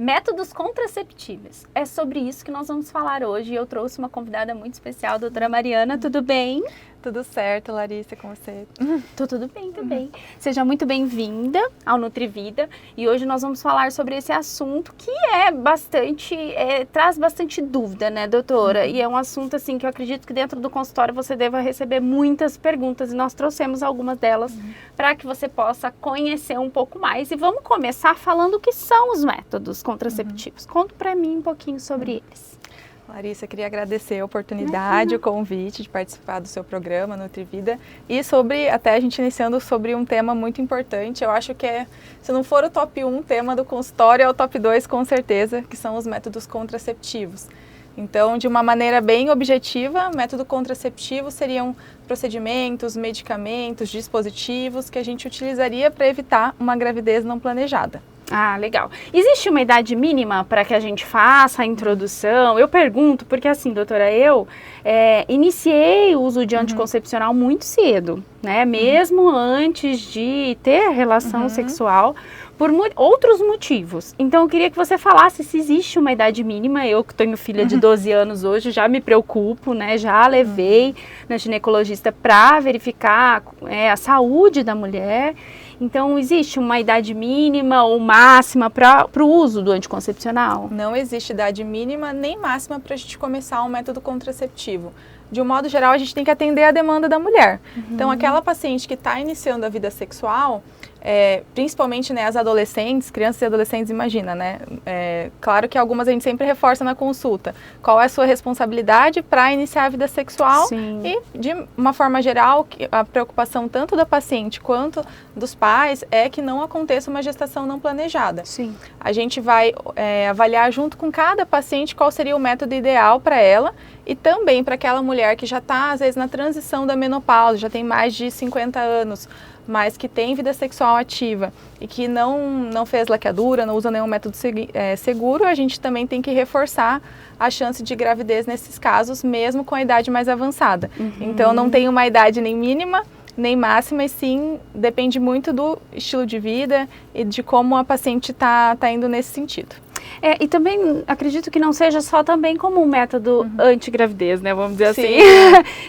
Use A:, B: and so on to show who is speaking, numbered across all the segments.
A: Métodos contraceptivos. É sobre isso que nós vamos falar hoje. Eu trouxe uma convidada muito especial, a doutora Mariana. Tudo bem?
B: Tudo certo, Larissa, com você?
A: Tudo bem também. Seja muito bem-vinda ao Nutrivida. E hoje nós vamos falar sobre esse assunto que traz bastante dúvida, né, doutora? E é um assunto, assim, que eu acredito que dentro do consultório você deva receber muitas perguntas. E nós trouxemos algumas delas para que você possa conhecer um pouco mais. E vamos começar falando o que são os métodos contraceptivos. Conta para mim um pouquinho sobre eles.
B: Larissa, queria agradecer a oportunidade, o convite de participar do seu programa Nutrivida e até a gente iniciando sobre um tema muito importante, eu acho que se não for o top 1 tema do consultório, é o top 2 com certeza, que são os métodos contraceptivos. Então, de uma maneira bem objetiva, método contraceptivo seriam procedimentos, medicamentos, dispositivos que a gente utilizaria para evitar uma gravidez não planejada.
A: Ah, legal. Existe uma idade mínima para que a gente faça a introdução? Eu pergunto porque assim, doutora, eu iniciei o uso de anticoncepcional muito cedo, né? Mesmo antes de ter relação sexual, por outros motivos. Então, eu queria que você falasse se existe uma idade mínima. Eu que tenho filha de 12 anos hoje, já me preocupo, né? Já levei na ginecologista para verificar a saúde da mulher. Então, existe uma idade mínima ou máxima para o uso do anticoncepcional?
B: Não existe idade mínima nem máxima para a gente começar um método contraceptivo. De um modo geral, a gente tem que atender a demanda da mulher. Então, aquela paciente que está iniciando a vida sexual, principalmente, né, as adolescentes, crianças e adolescentes, imagina, né? Claro que algumas a gente sempre reforça na consulta. Qual é a sua responsabilidade para iniciar a vida sexual?
A: Sim.
B: E, de uma forma geral, a preocupação tanto da paciente quanto dos pais é que não aconteça uma gestação não planejada.
A: Sim.
B: A gente vai avaliar junto com cada paciente qual seria o método ideal para ela e também para aquela mulher que já está, às vezes, na transição da menopausa, já tem mais de 50 anos, mas que tem vida sexual ativa e que não fez laqueadura, não usa nenhum método seguro, a gente também tem que reforçar a chance de gravidez nesses casos, mesmo com a idade mais avançada. Então, não tem uma idade nem mínima, nem máxima, e sim, depende muito do estilo de vida e de como a paciente tá indo nesse sentido.
A: E também acredito que não seja só também como um método anti-gravidez, né? Vamos dizer assim.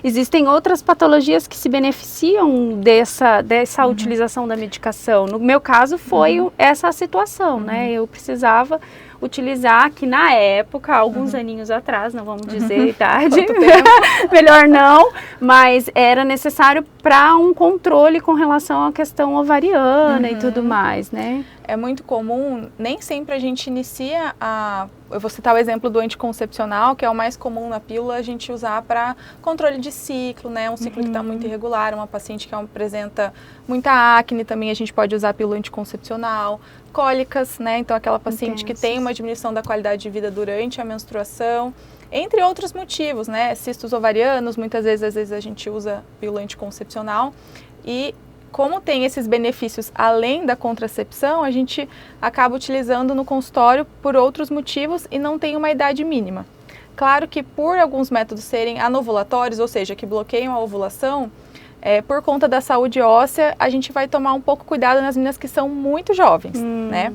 A: Existem outras patologias que se beneficiam dessa utilização da medicação. No meu caso foi essa situação, né? Eu precisava utilizar, que na época, alguns aninhos atrás, não vamos dizer a idade, melhor não, mas era necessário para um controle com relação à questão ovariana e tudo mais, né?
B: É muito comum, nem sempre a gente inicia eu vou citar o exemplo do anticoncepcional, que é o mais comum na pílula, a gente usar para controle de ciclo, né? Um ciclo que está muito irregular, uma paciente que apresenta muita acne, também a gente pode usar a pílula anticoncepcional, cólicas, né? Então aquela paciente que tem uma diminuição da qualidade de vida durante a menstruação, entre outros motivos, né? Cistos ovarianos, muitas vezes, às vezes a gente usa pílula anticoncepcional e como tem esses benefícios além da contracepção, a gente acaba utilizando no consultório por outros motivos e não tem uma idade mínima. Claro que por alguns métodos serem anovulatórios, ou seja, que bloqueiam a ovulação, por conta da saúde óssea, a gente vai tomar um pouco cuidado nas meninas que são muito jovens, né?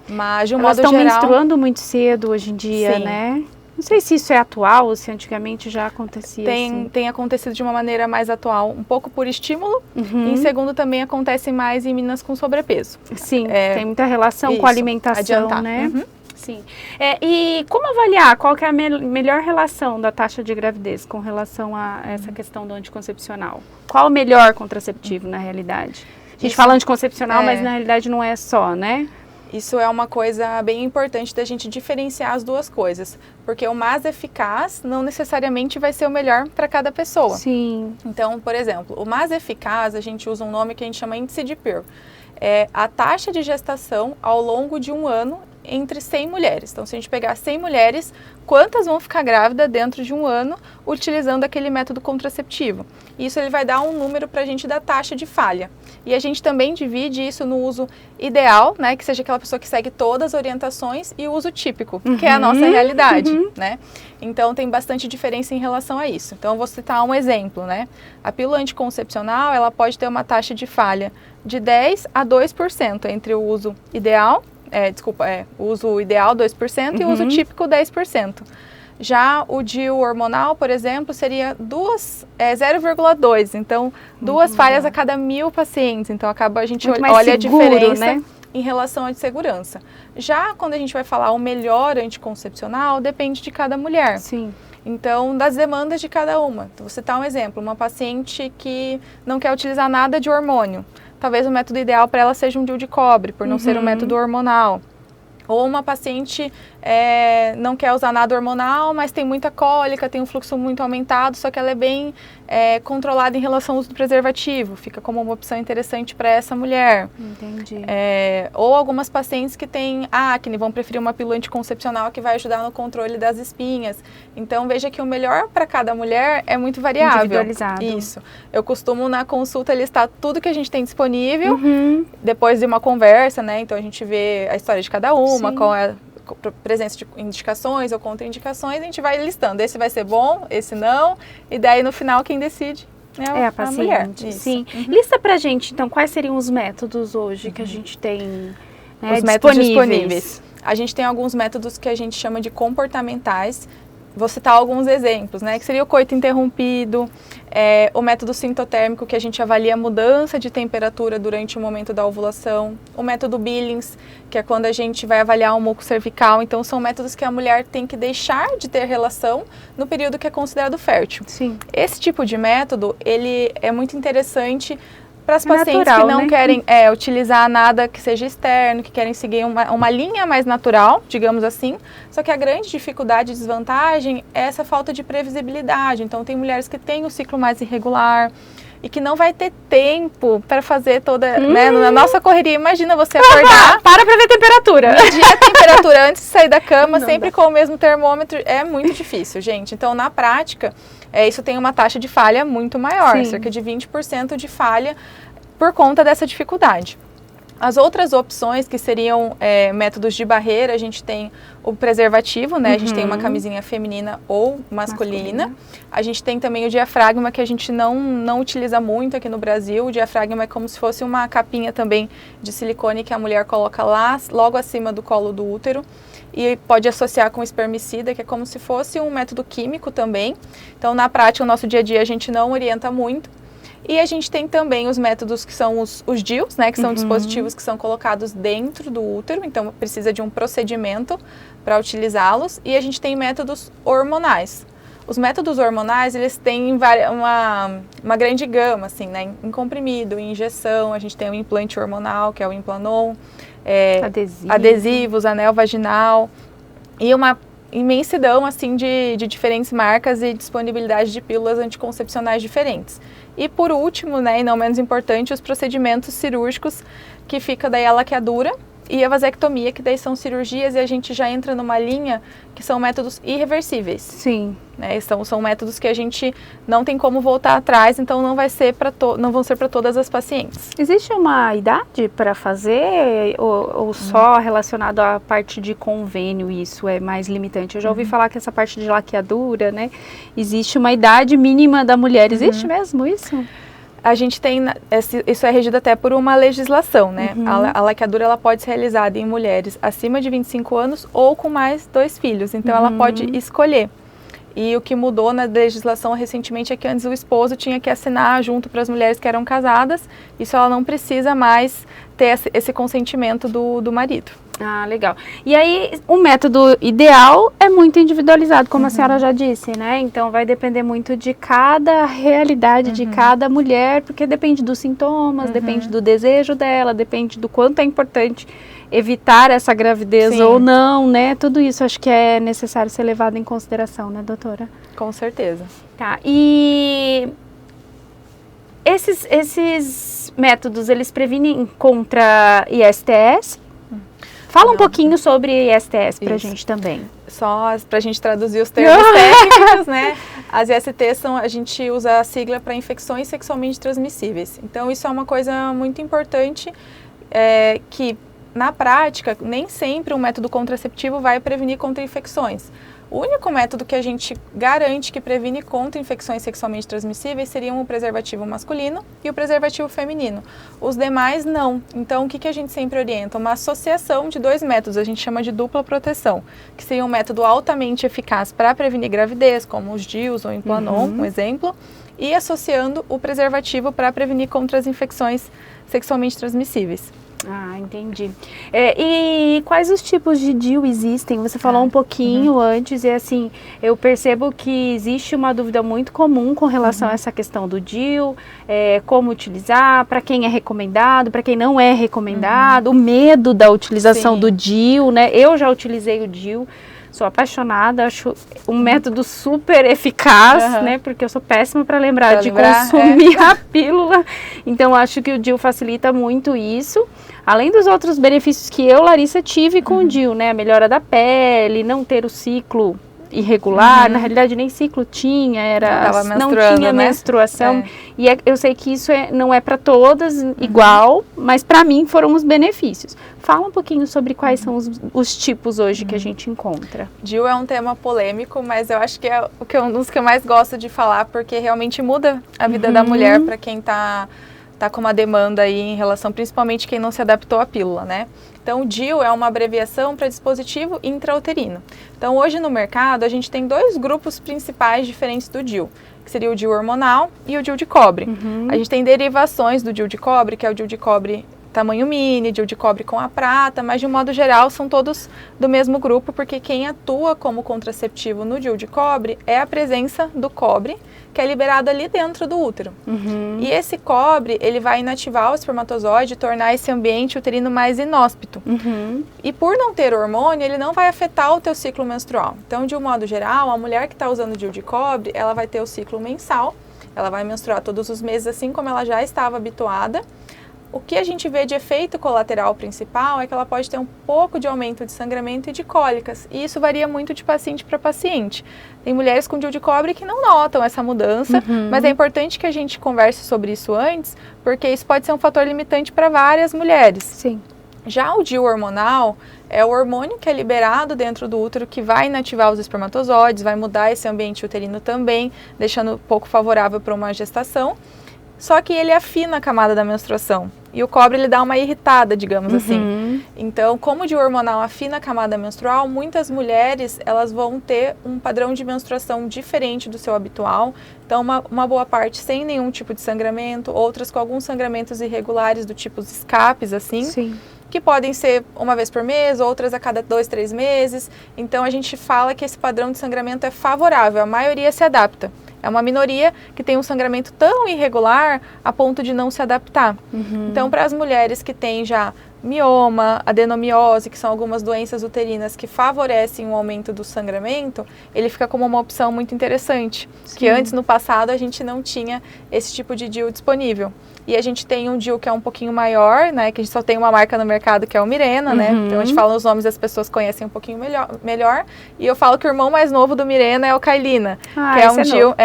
B: Mas de um modo geral...
A: Elas estão menstruando muito cedo hoje em dia, né? Não sei se isso é atual ou se antigamente já acontecia assim.
B: Tem acontecido de uma maneira mais atual, um pouco por estímulo, e em segundo também acontece mais em meninas com sobrepeso.
A: Sim, tem muita relação com a alimentação,
B: adiantar.
A: né? Sim. E como avaliar qual que é a melhor relação da taxa de gravidez com relação a essa questão do anticoncepcional? Qual o melhor contraceptivo na realidade? A gente fala anticoncepcional, mas na realidade não é só, né?
B: Isso é uma coisa bem importante da gente diferenciar as duas coisas, porque o mais eficaz não necessariamente vai ser o melhor para cada pessoa.
A: Sim.
B: Então, por exemplo, o mais eficaz, a gente usa um nome que a gente chama índice de Pearl. É a taxa de gestação ao longo de um ano entre 100 mulheres. Então, se a gente pegar 100 mulheres, quantas vão ficar grávidas dentro de um ano utilizando aquele método contraceptivo? Isso ele vai dar um número para a gente da taxa de falha. E a gente também divide isso no uso ideal, né, que seja aquela pessoa que segue todas as orientações, e o uso típico, que é a nossa realidade, né? Então, tem bastante diferença em relação a isso. Então, eu vou citar um exemplo, né? A pílula anticoncepcional, ela pode ter uma taxa de falha de 10 a 2% entre o uso ideal o uso ideal 2% e o uso típico 10%. Já o DIU hormonal, por exemplo, seria 0,2. Então, duas falhas a cada 1.000 pacientes. Então, a gente olha a diferença, né, em relação à de segurança. Já quando a gente vai falar o melhor anticoncepcional, depende de cada mulher.
A: Sim.
B: Então, das demandas de cada uma. Então, você dá um exemplo, uma paciente que não quer utilizar nada de hormônio. Talvez o método ideal para ela seja um DIU de cobre, por não ser um método hormonal. Ou uma paciente não quer usar nada hormonal, mas tem muita cólica, tem um fluxo muito aumentado, só que ela é bem controlada em relação ao uso do preservativo. Fica como uma opção interessante para essa mulher.
A: Entendi.
B: Ou algumas pacientes que têm acne, vão preferir uma pílula anticoncepcional que vai ajudar no controle das espinhas. Então, veja que o melhor para cada mulher é muito variável.
A: Individualizado.
B: Isso. Eu costumo, na consulta, listar tudo que a gente tem disponível, depois de uma conversa, né? Então, a gente vê a história de cada uma, qual é a presença de indicações ou contraindicações, a gente vai listando. Esse vai ser bom, esse não, e daí no final quem decide é a paciente. Mulher.
A: Sim. Lista pra gente, então, quais seriam os métodos hoje que a gente tem, né,
B: os métodos disponíveis. A gente tem alguns métodos que a gente chama de comportamentais. Vou citar alguns exemplos, né? Que seria o coito interrompido, o método sintotérmico, que a gente avalia a mudança de temperatura durante o momento da ovulação, o método Billings, que é quando a gente vai avaliar o muco cervical. Então, são métodos que a mulher tem que deixar de ter relação no período que é considerado fértil.
A: Sim.
B: Esse tipo de método, ele é muito interessante para as pacientes
A: natural,
B: que não
A: né?
B: querem utilizar nada que seja externo, que querem seguir uma linha mais natural, digamos assim. Só que a grande dificuldade e desvantagem é essa falta de previsibilidade. Então, tem mulheres que têm o ciclo mais irregular e que não vai ter tempo para fazer toda, né, na nossa correria. Imagina você acordar...
A: Para ver a temperatura.
B: Medir a temperatura antes de sair da cama, sempre com o mesmo termômetro, é muito difícil, gente. Então, na prática, isso tem uma taxa de falha muito maior, cerca de 20% de falha por conta dessa dificuldade. As outras opções, que seriam métodos de barreira, a gente tem o preservativo, né? A gente tem uma camisinha feminina ou masculina. A gente tem também o diafragma, que a gente não utiliza muito aqui no Brasil. O diafragma é como se fosse uma capinha também de silicone que a mulher coloca lá, logo acima do colo do útero. E pode associar com espermicida, que é como se fosse um método químico também. Então, na prática, no nosso dia a dia, a gente não orienta muito. E a gente tem também os métodos que são os DIUs, né, que são dispositivos que são colocados dentro do útero, então precisa de um procedimento para utilizá-los. E a gente tem métodos hormonais. Os métodos hormonais, eles têm uma grande gama, assim, né, em comprimido, em injeção, a gente tem o implante hormonal, que é o Implanon, adesivos, anel vaginal, e uma imensidão, assim, de diferentes marcas e disponibilidade de pílulas anticoncepcionais diferentes. E por último, né, e não menos importante, os procedimentos cirúrgicos, que fica daí a laqueadura e a vasectomia, que daí são cirurgias, e a gente já entra numa linha que são métodos irreversíveis.
A: Sim.
B: Né, são métodos que a gente não tem como voltar atrás, então não vão ser para todas as pacientes.
A: Existe uma idade para fazer ou só relacionado à parte de convênio isso é mais limitante? Eu já ouvi falar que essa parte de laqueadura, né? Existe uma idade mínima da mulher. Existe mesmo isso?
B: A gente tem, isso é regido até por uma legislação, né? A laqueadura, ela pode ser realizada em mulheres acima de 25 anos ou com mais 2 filhos. Então, ela pode escolher. E o que mudou na legislação recentemente é que antes o esposo tinha que assinar junto para as mulheres que eram casadas. Isso ela não precisa mais ter esse consentimento do marido.
A: Ah, legal. E aí, o método ideal é muito individualizado, como a senhora já disse, né? Então, vai depender muito de cada realidade de cada mulher, porque depende dos sintomas, depende do desejo dela, depende do quanto é importante evitar essa gravidez ou não, né? Tudo isso acho que é necessário ser levado em consideração, né, doutora?
B: Com certeza.
A: Tá, e esses métodos, eles previnem contra ISTS? Fala um pouquinho sobre ISTS pra gente também.
B: Só pra gente traduzir os termos técnicos, né? As ISTs a gente usa a sigla para infecções sexualmente transmissíveis. Então, isso é uma coisa muito importante, que na prática, nem sempre um método contraceptivo vai prevenir contra infecções. O único método que a gente garante que previne contra infecções sexualmente transmissíveis seriam o preservativo masculino e o preservativo feminino. Os demais, não. Então, o que a gente sempre orienta? Uma associação de 2 métodos, a gente chama de dupla proteção, que seria um método altamente eficaz para prevenir gravidez, como os DIUs ou Implanon, um exemplo, e associando o preservativo para prevenir contra as infecções sexualmente transmissíveis.
A: Ah, entendi. E quais os tipos de DIU existem? Você falou um pouquinho antes, e assim, eu percebo que existe uma dúvida muito comum com relação a essa questão do DIU, como utilizar, para quem é recomendado, para quem não é recomendado, o medo da utilização do DIU, né? Eu já utilizei o DIU, sou apaixonada, acho um método super eficaz, né? Porque eu sou péssima para lembrar de consumir a pílula. Então, acho que o DIU facilita muito isso. Além dos outros benefícios que eu, Larissa, tive com o DIU, né? A melhora da pele, não ter o ciclo irregular, na realidade nem ciclo tinha, não tinha menstruação, e eu sei que isso não é para todas igual, mas para mim foram os benefícios. Fala um pouquinho sobre quais são os tipos hoje que a gente encontra.
B: DIU é um tema polêmico, mas eu acho que é um dos que eu mais gosto de falar, porque realmente muda a vida da mulher para quem tá com uma demanda aí em relação, principalmente quem não se adaptou à pílula, né? Então, o DIU é uma abreviação para dispositivo intrauterino. Então, hoje no mercado, a gente tem 2 grupos principais diferentes do DIU, que seria o DIU hormonal e o DIU de cobre. A gente tem derivações do DIU de cobre, que é o DIU de cobre tamanho mini, DIU de cobre com a prata, mas de um modo geral são todos do mesmo grupo, porque quem atua como contraceptivo no DIU de cobre é a presença do cobre, que é liberado ali dentro do útero. E esse cobre, ele vai inativar o espermatozoide e tornar esse ambiente uterino mais inóspito. E por não ter hormônio, ele não vai afetar o teu ciclo menstrual. Então, de um modo geral, a mulher que está usando DIU de cobre, ela vai ter o ciclo mensal, ela vai menstruar todos os meses, assim como ela já estava habituada. O que a gente vê de efeito colateral principal é que ela pode ter um pouco de aumento de sangramento e de cólicas. E isso varia muito de paciente para paciente. Tem mulheres com DIU de cobre que não notam essa mudança, mas é importante que a gente converse sobre isso antes, porque isso pode ser um fator limitante para várias mulheres.
A: Sim.
B: Já o DIU hormonal é o hormônio que é liberado dentro do útero, que vai inativar os espermatozoides, vai mudar esse ambiente uterino também, deixando pouco favorável para uma gestação. Só que ele afina a camada da menstruação. E o cobre, ele dá uma irritada, digamos assim. Então, como o DIU hormonal afina a camada menstrual, muitas mulheres, elas vão ter um padrão de menstruação diferente do seu habitual. Então, uma boa parte sem nenhum tipo de sangramento, outras com alguns sangramentos irregulares, do tipo os escapes, assim.
A: Sim.
B: Que podem ser uma vez por mês, outras a cada 2, 3 meses. Então, a gente fala que esse padrão de sangramento é favorável, a maioria se adapta. É uma minoria que tem um sangramento tão irregular a ponto de não se adaptar. Então, para as mulheres que têm já mioma, adenomiose, que são algumas doenças uterinas que favorecem o aumento do sangramento, ele fica como uma opção muito interessante. Sim. Que antes, no passado, a gente não tinha esse tipo de DIU disponível. E a gente tem um DIU que é um pouquinho maior, né? Que a gente só tem uma marca no mercado, que é o Mirena, né? Então a gente fala os nomes, as pessoas conhecem um pouquinho melhor. E eu falo que o irmão mais novo do Mirena é o Kailina, que é um DIU,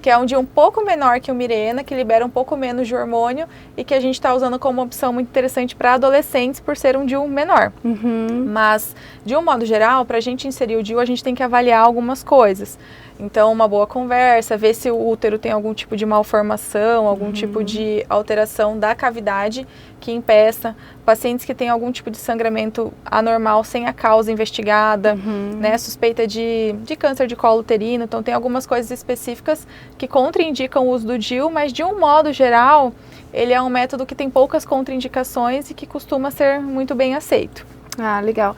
B: que é um DIU um pouco menor que o Mirena, que libera um pouco menos de hormônio e que a gente está usando como opção muito interessante para adolescentes por ser um DIU menor. Mas, de um modo geral, para a gente inserir o DIU, a gente tem que avaliar algumas coisas. Então, uma boa conversa, ver se o útero tem algum tipo de malformação, algum tipo de alteração da cavidade que impeça. Pacientes que têm algum tipo de sangramento anormal sem a causa investigada, né, suspeita de câncer de colo uterino. Então, tem algumas coisas específicas que contraindicam o uso do DIU, mas de um modo geral, ele é um método que tem poucas contraindicações e que costuma ser muito bem aceito.
A: Ah, legal.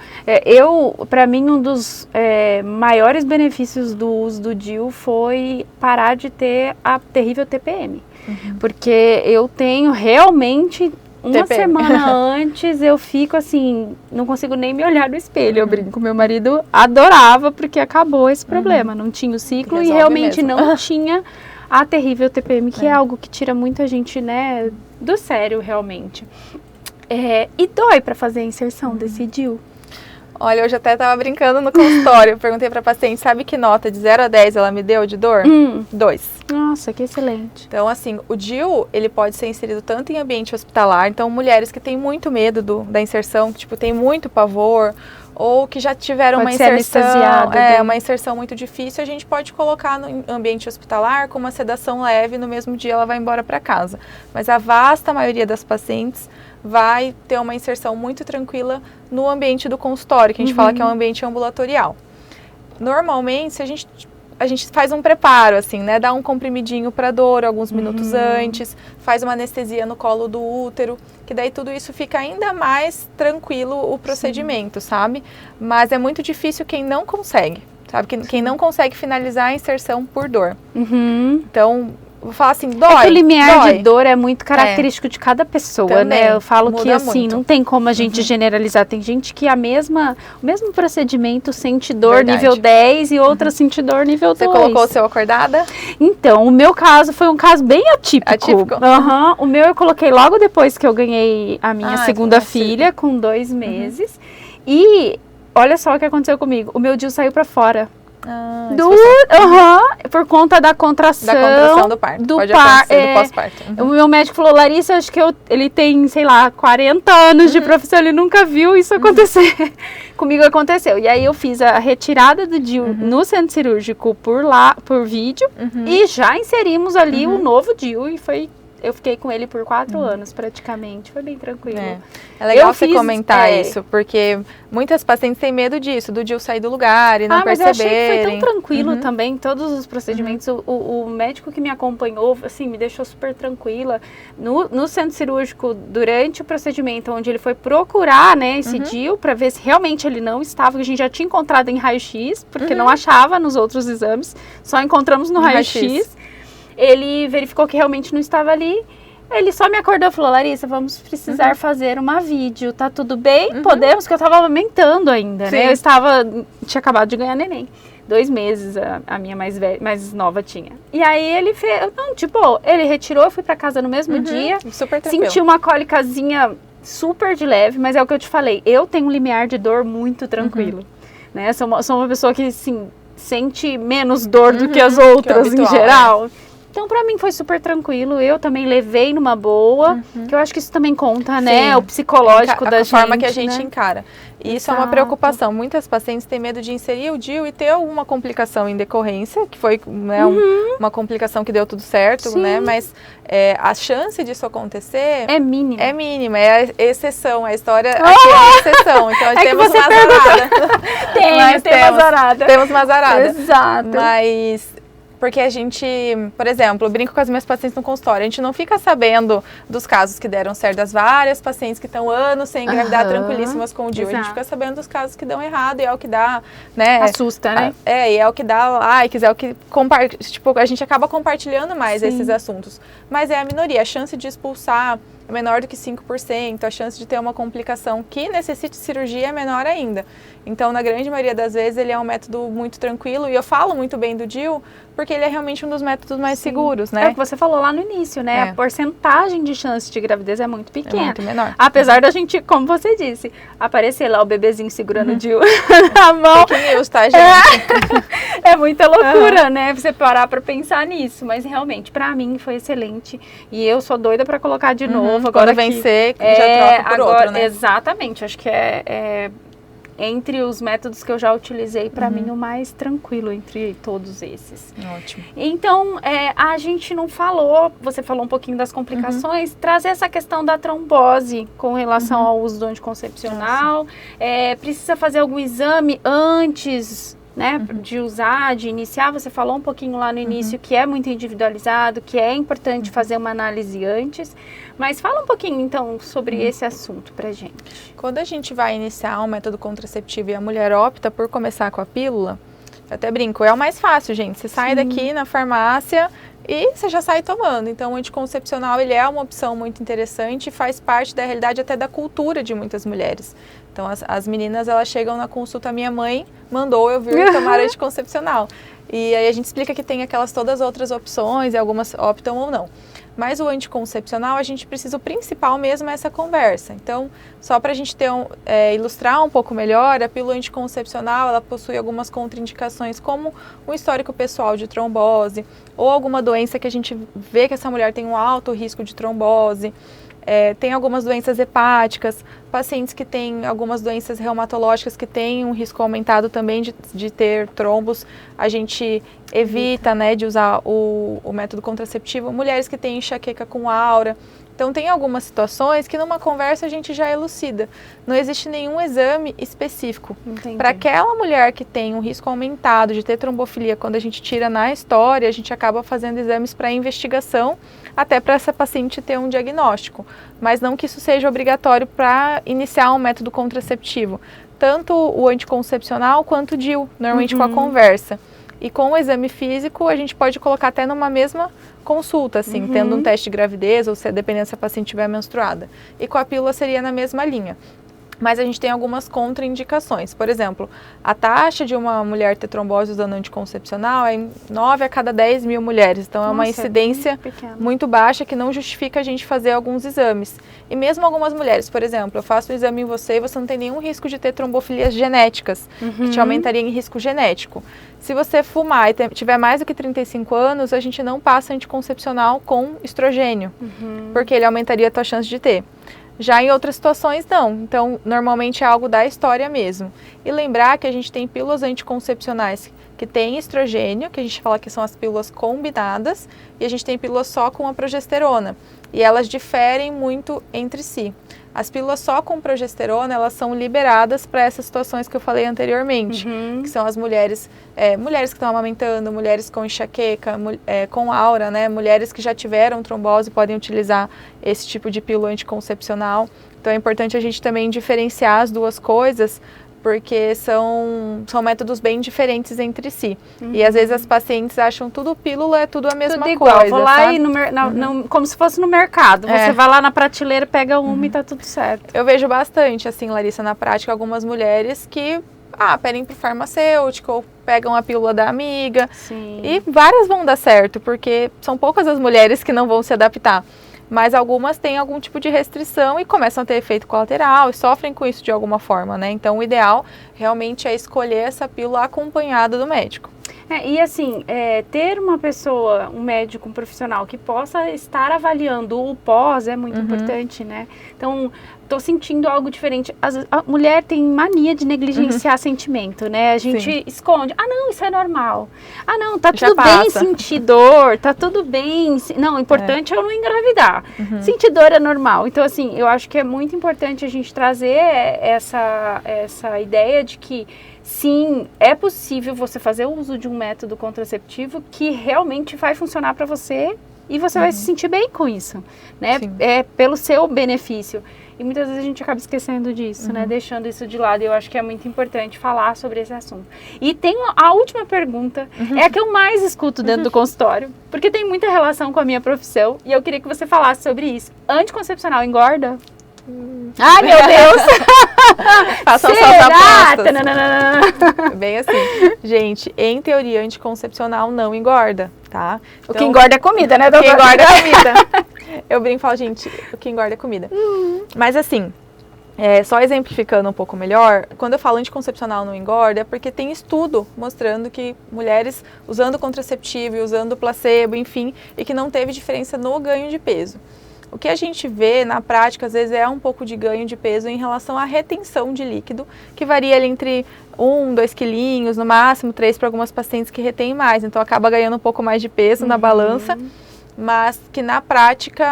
A: Para mim, um dos maiores benefícios do uso do DIU foi parar de ter a terrível TPM. Porque eu tenho realmente, uma semana antes, eu fico assim, não consigo nem me olhar no espelho. Eu brinco, meu marido adorava porque acabou esse problema. Não tinha o ciclo resolve e realmente mesmo. Não tinha a terrível TPM, que é algo que tira muita gente, né, do sério, realmente. E dói para fazer a inserção desse DIU?
B: Olha, hoje até estava brincando no consultório, eu perguntei para a paciente, sabe que nota de 0 a 10 ela me deu de dor? 2.
A: Nossa, que excelente.
B: Então, assim, o DIU, ele pode ser inserido tanto em ambiente hospitalar, então mulheres que têm muito medo da inserção, que, tipo, tem muito pavor, ou que já tiveram
A: Pode
B: uma
A: ser
B: inserção,
A: anestesiado,
B: uma inserção muito difícil, a gente pode colocar no ambiente hospitalar com uma sedação leve, no mesmo dia ela vai embora para casa. Mas a vasta maioria das pacientes vai ter uma inserção muito tranquila no ambiente do consultório, que a gente fala que é um ambiente ambulatorial. Normalmente, a gente faz um preparo, assim, né? Dá um comprimidinho para dor alguns minutos antes, faz uma anestesia no colo do útero, que daí tudo isso fica ainda mais tranquilo o procedimento, sabe? Mas é muito difícil quem não consegue, sabe? Quem não consegue finalizar a inserção por dor. Então, vou falar assim, dói.
A: É que o limiar de dor é muito característico de cada pessoa,
B: também,
A: né? Eu falo que assim,
B: muito.
A: não tem como a gente generalizar. Tem gente que o mesmo procedimento sente dor nível 10 e outra sente dor nível 2.
B: Você colocou o seu acordada?
A: Então, o meu caso foi um caso bem atípico.
B: Atípico?
A: O meu eu coloquei logo depois que eu ganhei a minha segunda filha, com 2 meses. E olha só o que aconteceu comigo. O meu DIU saiu pra fora. Por conta da contração
B: do parto.
A: Do
B: pós-parto.
A: O meu médico falou, Larissa, acho que ele tem, sei lá, 40 anos de profissão, ele nunca viu isso acontecer. Comigo aconteceu. E aí eu fiz a retirada do DIU no centro cirúrgico por vídeo e já inserimos ali o novo DIU e eu fiquei com ele por 4 anos, praticamente. Foi bem tranquilo.
B: É legal você comentar isso, porque muitas pacientes têm medo disso, do DIU sair do lugar e não perceberem.
A: Mas eu achei que foi tão tranquilo também, todos os procedimentos. O médico que me acompanhou, assim, me deixou super tranquila. No centro cirúrgico, durante o procedimento, onde ele foi procurar, né, esse DIU, para ver se realmente ele não estava, que a gente já tinha encontrado em raio-x, porque não achava nos outros exames, só encontramos no raio-x. Ele verificou que realmente não estava ali. Ele só me acordou e falou, Larissa, vamos precisar fazer uma vídeo, tá tudo bem? Podemos? Porque eu estava amamentando ainda, né? Tinha acabado de ganhar neném. 2 meses a minha mais nova tinha. E aí ele fez, ele retirou, eu fui pra casa no mesmo dia.
B: Super tranquilo.
A: Senti uma cólicazinha super de leve, mas é o que eu te falei, eu tenho um limiar de dor muito tranquilo. Né? Sou uma pessoa que, assim, sente menos dor do que as outras
B: habitual,
A: em geral. Então, pra mim foi super tranquilo. Eu também levei numa boa, que eu acho que isso também conta, né? O psicológico da gente.
B: A forma que a gente encara. E isso é uma preocupação. Muitas pacientes têm medo de inserir o DIU e ter alguma complicação em decorrência, que foi uma complicação que deu tudo certo, né? Mas a chance disso acontecer
A: é mínima.
B: É mínima, é a exceção. A história aqui é a exceção. Então, temos uma azarada. Temos uma azarada.
A: Exato.
B: Mas... Porque a gente, por exemplo, eu brinco com as minhas pacientes no consultório, a gente não fica sabendo dos casos que deram certo, das várias pacientes que estão anos sem engravidar tranquilíssimas com o DIU. A gente fica sabendo dos casos que dão errado e é o que dá, né?
A: Assusta, né?
B: E é o que dá likes, é o que a gente acaba compartilhando mais esses assuntos. Mas é a minoria, a chance de expulsar é menor do que 5%, a chance de ter uma complicação que necessite cirurgia é menor ainda. Então, na grande maioria das vezes, ele é um método muito tranquilo, e eu falo muito bem do DIU, porque ele é realmente um dos métodos mais seguros, né?
A: É o que você falou lá no início, né? A porcentagem de chance de gravidez é muito pequena.
B: É muito menor.
A: Apesar da gente, como você disse, aparecer lá o bebezinho segurando o DIU na mão.
B: Fake news, tá, gente?
A: É muita loucura, né? Você parar pra pensar nisso. Mas, realmente, pra mim, foi excelente. E eu sou doida pra colocar de novo. Agora
B: quando vencer, já troca por outro, né?
A: Exatamente. Acho que entre os métodos que eu já utilizei, para mim, o mais tranquilo entre todos esses.
B: Ótimo.
A: Então, a gente não falou, você falou um pouquinho das complicações, trazer essa questão da trombose com relação ao uso do anticoncepcional. Precisa fazer algum exame antes, né, de usar, de iniciar? Você falou um pouquinho lá no início que é muito individualizado, que é importante fazer uma análise antes, mas fala um pouquinho então sobre esse assunto pra gente.
B: Quando a gente vai iniciar um método contraceptivo e a mulher opta por começar com a pílula, eu até brinco, é o mais fácil, gente. Você sai daqui na farmácia e você já sai tomando. Então, o anticoncepcional, ele é uma opção muito interessante e faz parte da realidade até da cultura de muitas mulheres. Então, as meninas, elas chegam na consulta, minha mãe mandou eu vir tomar anticoncepcional. E aí a gente explica que tem aquelas todas outras opções e algumas optam ou não. Mas o anticoncepcional, a gente precisa, o principal mesmo é essa conversa. Então, só para a gente ilustrar um pouco melhor, a pílula anticoncepcional, ela possui algumas contraindicações, como um histórico pessoal de trombose, ou alguma doença que a gente vê que essa mulher tem um alto risco de trombose, Tem algumas doenças hepáticas, pacientes que têm algumas doenças reumatológicas que têm um risco aumentado também de ter trombos, a gente evita, né, de usar o método contraceptivo. Mulheres que têm enxaqueca com aura. Então, tem algumas situações que numa conversa a gente já elucida. Não existe nenhum exame específico. Para aquela mulher que tem um risco aumentado de ter trombofilia, quando a gente tira na história, a gente acaba fazendo exames para investigação, até para essa paciente ter um diagnóstico. Mas não que isso seja obrigatório para iniciar um método contraceptivo. Tanto o anticoncepcional quanto o DIU, normalmente com a conversa. E com o exame físico, a gente pode colocar até numa mesma consulta, assim, tendo um teste de gravidez, ou se dependendo se a paciente estiver menstruada. E com a pílula seria na mesma linha. Mas a gente tem algumas contraindicações. Por exemplo, a taxa de uma mulher ter trombose usando anticoncepcional é em 9 a cada 10 mil mulheres. Então, é uma incidência muito baixa que não justifica a gente fazer alguns exames. E mesmo algumas mulheres, por exemplo, eu faço o exame em você e você não tem nenhum risco de ter trombofilias genéticas, que te aumentaria em risco genético. Se você fumar e tiver mais do que 35 anos, a gente não passa anticoncepcional com estrogênio, porque ele aumentaria a tua chance de ter. Já em outras situações, não. Então, normalmente é algo da história mesmo. E lembrar que a gente tem pílulas anticoncepcionais que têm estrogênio, que a gente fala que são as pílulas combinadas, e a gente tem pílulas só com a progesterona. E elas diferem muito entre si. As pílulas só com progesterona, elas são liberadas para essas situações que eu falei anteriormente, que são as mulheres que estão amamentando, mulheres com enxaqueca, com aura, né? Mulheres que já tiveram trombose podem utilizar esse tipo de pílula anticoncepcional. Então é importante a gente também diferenciar as duas coisas, porque são métodos bem diferentes entre si. E às vezes as pacientes acham tudo pílula, é tudo a mesma
A: tudo igual.
B: coisa.
A: Vou lá e como se fosse no mercado. Você vai lá na prateleira, pega uma e tá tudo certo.
B: Eu vejo bastante, assim, Larissa, na prática, algumas mulheres que pedem pro farmacêutico, ou pegam a pílula da amiga.
A: Sim.
B: E várias vão dar certo, porque são poucas as mulheres que não vão se adaptar. Mas algumas têm algum tipo de restrição e começam a ter efeito colateral e sofrem com isso de alguma forma, né? Então, o ideal realmente é escolher essa pílula acompanhada do médico.
A: E assim, ter uma pessoa, um médico, um profissional que possa estar avaliando o pós é muito importante, né? Então, tô sentindo algo diferente. A mulher tem mania de negligenciar sentimento, né? A gente esconde. Ah, não, isso é normal. Ah, não, tá tudo bem sentir dor, tá tudo bem. Não, o importante é eu não engravidar. Sentir dor é normal. Então, assim, eu acho que é muito importante a gente trazer essa ideia de que sim, é possível você fazer o uso de um método contraceptivo que realmente vai funcionar para você e você vai se sentir bem com isso, né? É pelo seu benefício. E muitas vezes a gente acaba esquecendo disso, né? Deixando isso de lado. E eu acho que é muito importante falar sobre esse assunto. E tem a última pergunta, é a que eu mais escuto dentro do consultório, porque tem muita relação com a minha profissão e eu queria que você falasse sobre isso. Anticoncepcional engorda? Ai, meu Deus!
B: Façam suas apostas. Bem assim, gente, em teoria, anticoncepcional não engorda, tá?
A: Então, o que engorda é comida, né, doutora?
B: O que engorda é comida. Eu brinco e falo, gente, o que engorda é comida. Mas assim, só exemplificando um pouco melhor, quando eu falo anticoncepcional não engorda, é porque tem estudo mostrando que mulheres usando contraceptivo e usando placebo, enfim, e que não teve diferença no ganho de peso. O que a gente vê na prática, às vezes, é um pouco de ganho de peso em relação à retenção de líquido, que varia ali entre 1, 2 quilinhos, no máximo 3 para algumas pacientes que retêm mais. Então, acaba ganhando um pouco mais de peso na balança, mas que na prática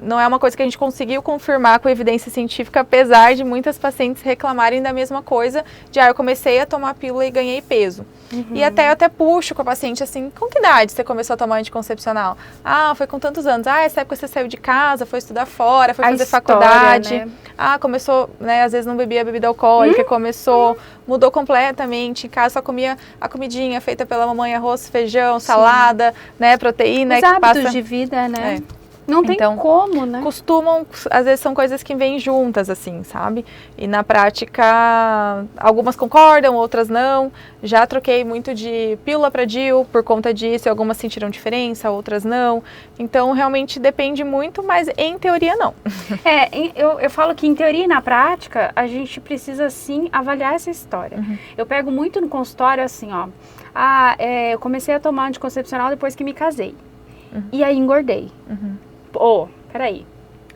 B: não é uma coisa que a gente conseguiu confirmar com evidência científica, apesar de muitas pacientes reclamarem da mesma coisa, de eu comecei a tomar pílula e ganhei peso. E eu até puxo com a paciente assim, com que idade você começou a tomar anticoncepcional? Ah, foi com tantos anos. Ah, essa época você saiu de casa, foi estudar fora, foi fazer faculdade. Né? Ah, começou, né, às vezes não bebia bebida alcoólica, mudou completamente. Em casa só comia a comidinha feita pela mamãe, arroz, feijão, salada, né, proteína.
A: Os hábitos de vida, né? Não tem como, né?
B: Costumam, às vezes são coisas que vêm juntas, assim, sabe? E na prática, algumas concordam, outras não. Já troquei muito de pílula para DIU por conta disso, algumas sentiram diferença, outras não. Então, realmente depende muito, mas em teoria não.
A: Eu falo que em teoria e na prática, a gente precisa, sim, avaliar essa história. Eu pego muito no consultório, assim, ó. Eu comecei a tomar anticoncepcional depois que me casei. E aí engordei. peraí,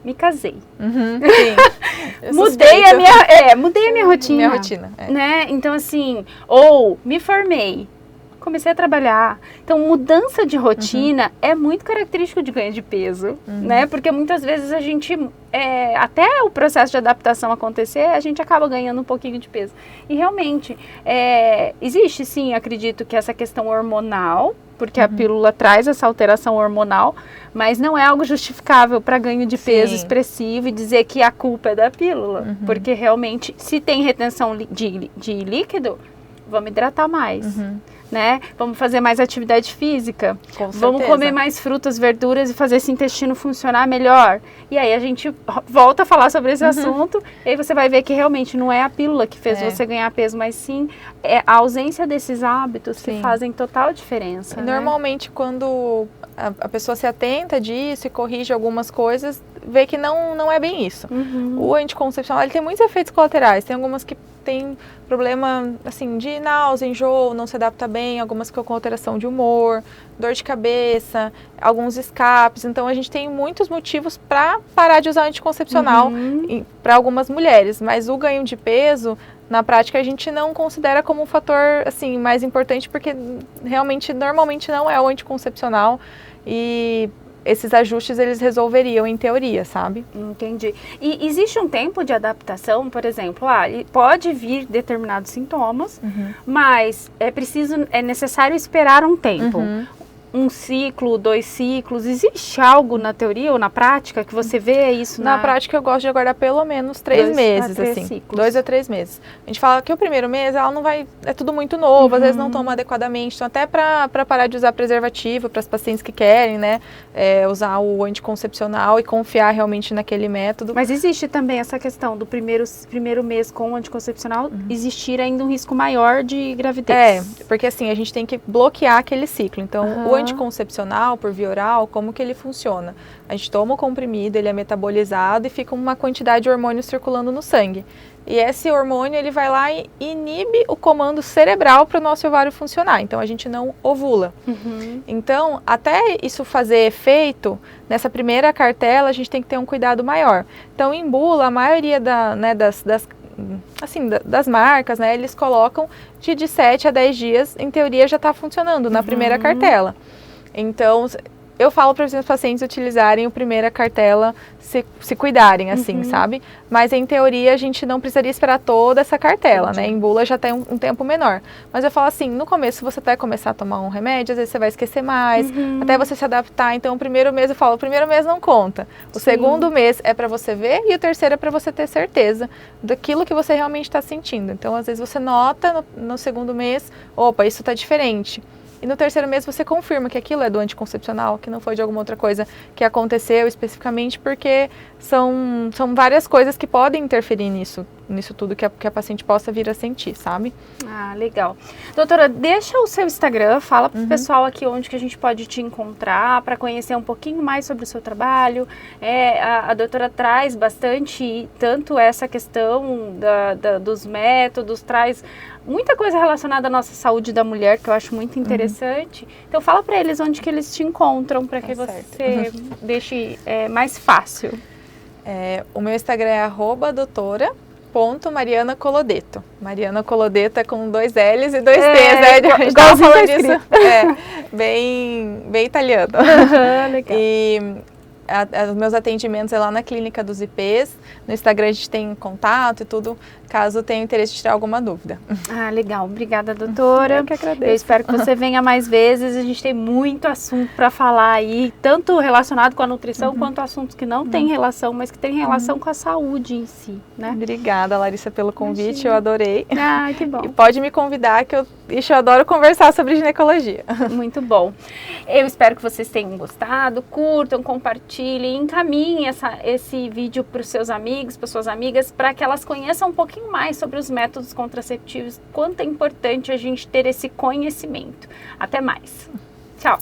A: me casei.
B: Sim.
A: Mudei a minha rotina.
B: Minha rotina,
A: né? Então, assim, ou me formei, comecei a trabalhar. Então, mudança de rotina é muito característico de ganho de peso, né? Porque muitas vezes a gente, até o processo de adaptação acontecer, a gente acaba ganhando um pouquinho de peso. E realmente, existe sim, acredito que essa questão hormonal, porque a pílula traz essa alteração hormonal, mas não é algo justificável para ganho de peso expressivo e dizer que a culpa é da pílula. Porque realmente, se tem retenção de líquido, vamos hidratar mais. Né? Vamos fazer mais atividade física, vamos comer mais frutas, verduras e fazer esse intestino funcionar melhor. E aí a gente volta a falar sobre esse assunto, e aí você vai ver que realmente não é a pílula que fez você ganhar peso, mas sim a ausência desses hábitos que fazem total diferença.
B: E normalmente quando a pessoa se atenta disso e corrige algumas coisas, vê que não é bem isso. O anticoncepcional, ele tem muitos efeitos colaterais, tem algumas que tem problema, assim, de náusea, enjoo, não se adapta bem, algumas que com alteração de humor, dor de cabeça, alguns escapes. Então, a gente tem muitos motivos para parar de usar anticoncepcional para algumas mulheres. Mas o ganho de peso, na prática, a gente não considera como um fator, assim, mais importante, porque realmente, normalmente não é o anticoncepcional e esses ajustes eles resolveriam em teoria, sabe?
A: Entendi. E existe um tempo de adaptação, por exemplo, pode vir determinados sintomas, mas é necessário esperar um tempo. Um ciclo, 2 ciclos, existe algo na teoria ou na prática que você vê isso?
B: Na prática eu gosto de aguardar pelo menos 3 meses, assim. Ciclos. 2 a 3 meses. A gente fala que o primeiro mês ela não vai, é tudo muito novo, às vezes não toma adequadamente, então até para parar de usar preservativo, para as pacientes que querem, né, usar o anticoncepcional e confiar realmente naquele método.
A: Mas existe também essa questão do primeiro mês com o anticoncepcional, existir ainda um risco maior de gravidez.
B: Porque assim, a gente tem que bloquear aquele ciclo, então o anticoncepcional por via oral, como que ele funciona? A gente toma o comprimido, ele é metabolizado e fica uma quantidade de hormônio circulando no sangue. E esse hormônio, ele vai lá e inibe o comando cerebral para o nosso ovário funcionar. Então, a gente não ovula. Então, até isso fazer efeito, nessa primeira cartela, a gente tem que ter um cuidado maior. Então, em bula, a maioria das marcas, né, eles colocam de 7 a 10 dias, em teoria já está funcionando na primeira cartela. Então, eu falo para os meus pacientes utilizarem a primeira cartela, se cuidarem, assim, sabe? Mas, em teoria, a gente não precisaria esperar toda essa cartela, né? Em bula já tem um tempo menor. Mas eu falo assim, no começo você vai começar a tomar um remédio, às vezes você vai esquecer mais, até você se adaptar. Então, o primeiro mês, eu falo, o primeiro mês não conta. O segundo mês é para você ver e o terceiro é para você ter certeza daquilo que você realmente está sentindo. Então, às vezes você nota no segundo mês, opa, isso está diferente. E no terceiro mês você confirma que aquilo é do anticoncepcional, que não foi de alguma outra coisa que aconteceu especificamente, porque são várias coisas que podem interferir nisso tudo que a paciente possa vir a sentir, sabe?
A: Ah, legal. Doutora, deixa o seu Instagram, fala pro pessoal aqui onde que a gente pode te encontrar, para conhecer um pouquinho mais sobre o seu trabalho. A doutora traz bastante, tanto essa questão dos métodos, traz muita coisa relacionada à nossa saúde da mulher, que eu acho muito interessante. Então fala para eles onde que eles te encontram, para que você deixe mais fácil.
B: O meu Instagram é @doutora.Mariana Colodeto. Mariana Colodeto é com 2 L's e 2 T's, né? A gente tava falando disso. Bem italiano.
A: Legal.
B: E os meus atendimentos é lá na Clínica dos IPs. No Instagram a gente tem contato e tudo, caso tenha interesse de tirar alguma dúvida.
A: Ah, legal. Obrigada, doutora.
B: Eu que agradeço.
A: Eu espero que você venha mais vezes. A gente tem muito assunto para falar aí, tanto relacionado com a nutrição, quanto assuntos que não têm relação, mas que têm relação com a saúde em si, né?
B: Obrigada, Larissa, pelo convite. Eu adorei.
A: Ah, que bom.
B: E pode me convidar, que eu adoro conversar sobre ginecologia.
A: Muito bom. Eu espero que vocês tenham gostado. Curtam, compartilhem, encaminhem esse vídeo para os seus amigos, para suas amigas, para que elas conheçam um pouquinho mais sobre os métodos contraceptivos, quanto é importante a gente ter esse conhecimento. Até mais. Tchau.